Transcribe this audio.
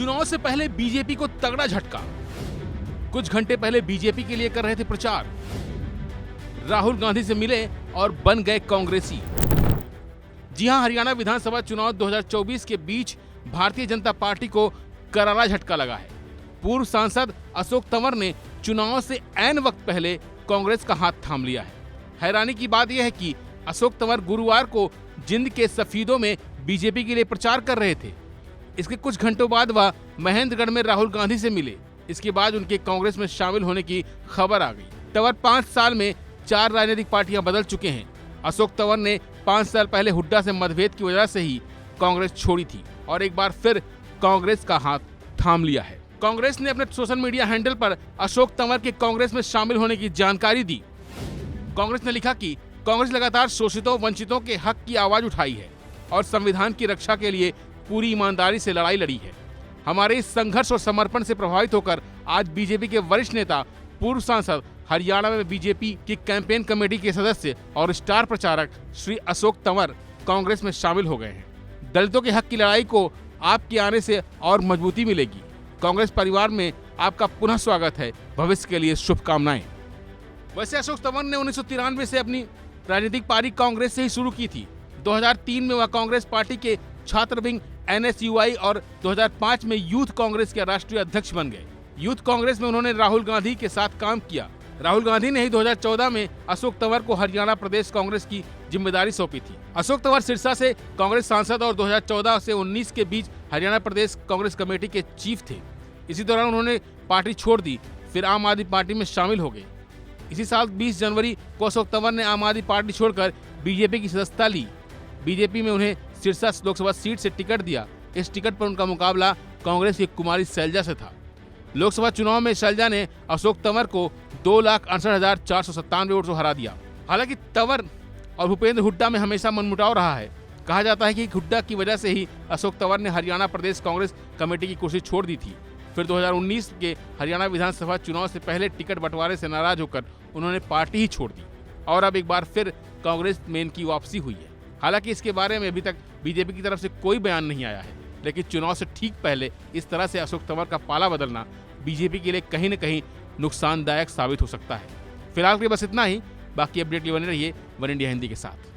चुनाव से पहले बीजेपी को तगड़ा झटका। कुछ घंटे पहले बीजेपी के लिए कर रहे थे प्रचार। राहुल गांधी से मिले और बन गए कांग्रेसी। जी हां, हरियाणा विधानसभा चुनाव 2024 के बीच भारतीय जनता पार्टी को करारा झटका लगा है। पूर्व सांसद अशोक तंवर ने चुनाव से ऐन वक्त पहले कांग्रेस का हाथ थाम लिया है। हैरानी की बात यह है कि अशोक तंवर गुरुवार को जिंद के सफीदों में बीजेपी के लिए प्रचार कर रहे थे। इसके कुछ घंटों बाद वह महेंद्रगढ़ में राहुल गांधी से मिले। इसके बाद उनके कांग्रेस में शामिल होने की खबर आ गई। तंवर 5 साल में 4 राजनीतिक पार्टियां बदल चुके हैं। अशोक तंवर ने 5 साल पहले हुड्डा से मतभेद की वजह से ही कांग्रेस छोड़ी थी और एक बार फिर कांग्रेस का हाथ थाम लिया है। कांग्रेस ने अपने सोशल मीडिया हैंडल पर अशोक तंवर के कांग्रेस में शामिल होने की जानकारी दी। कांग्रेस ने लिखा कि कांग्रेस लगातार शोषितों वंचितों के हक की आवाज उठाई है और संविधान की रक्षा के लिए पूरी ईमानदारी से लड़ाई लड़ी है। हमारे इस संघर्ष और समर्पण से प्रभावित होकर आज बीजेपी के वरिष्ठ नेता, पूर्व सांसद, हरियाणा में बीजेपी की कैंपेन कमेटी के सदस्य और स्टार प्रचारक श्री अशोक तंवर कांग्रेस में शामिल हो गए हैं। दलितों के हक की लड़ाई को आपके आने से और मजबूती मिलेगी। कांग्रेस परिवार में आपका पुनः स्वागत है। भविष्य के लिए शुभकामनाएं। वैसे अशोक तंवर ने 1993 से अपनी राजनीतिक पारी कांग्रेस से ही शुरू की थी। 2003 में वह कांग्रेस पार्टी के छात्र विंग NSUI और 2005 में यूथ कांग्रेस के राष्ट्रीय अध्यक्ष बन गए। यूथ कांग्रेस में उन्होंने राहुल गांधी के साथ काम किया। राहुल गांधी ने ही 2014 में अशोक तंवर को हरियाणा प्रदेश कांग्रेस की जिम्मेदारी सौंपी थी। अशोक तंवर सिरसा से कांग्रेस सांसद और 2014 से 19 के बीच हरियाणा प्रदेश कांग्रेस कमेटी के चीफ थे। इसी दौरान उन्होंने पार्टी छोड़ दी, फिर आम आदमी पार्टी में शामिल हो गए। इसी साल 20 जनवरी को अशोक तंवर ने आम आदमी पार्टी छोड़कर बीजेपी की सदस्यता ली। बीजेपी में उन्हें सिरसा लोकसभा सीट से टिकट दिया। इस टिकट पर उनका मुकाबला कांग्रेस की कुमारी शैलजा से था। लोकसभा चुनाव में शैलजा ने अशोक तंवर को 2,68,497 वोट से हरा दिया। हालांकि तंवर और भूपेंद्र हुड्डा में हमेशा मनमुटाव रहा है। कहा जाता है कि हुड्डा की वजह से ही अशोक तंवर ने हरियाणा प्रदेश कांग्रेस कमेटी की कुर्सी छोड़ दी थी। फिर 2019 के हरियाणा विधानसभा चुनाव से पहले टिकट बंटवारे से नाराज होकर उन्होंने पार्टी ही छोड़ दी और अब एक बार फिर कांग्रेस में इनकी वापसी हुई है। हालांकि इसके बारे में अभी तक बीजेपी की तरफ से कोई बयान नहीं आया है, लेकिन चुनाव से ठीक पहले इस तरह से अशोक तंवर का पाला बदलना बीजेपी के लिए कहीं न कहीं नुकसानदायक साबित हो सकता है। फिलहाल के लिए बस इतना ही। बाकी अपडेट लिए बने रहिए वन इंडिया हिंदी के साथ।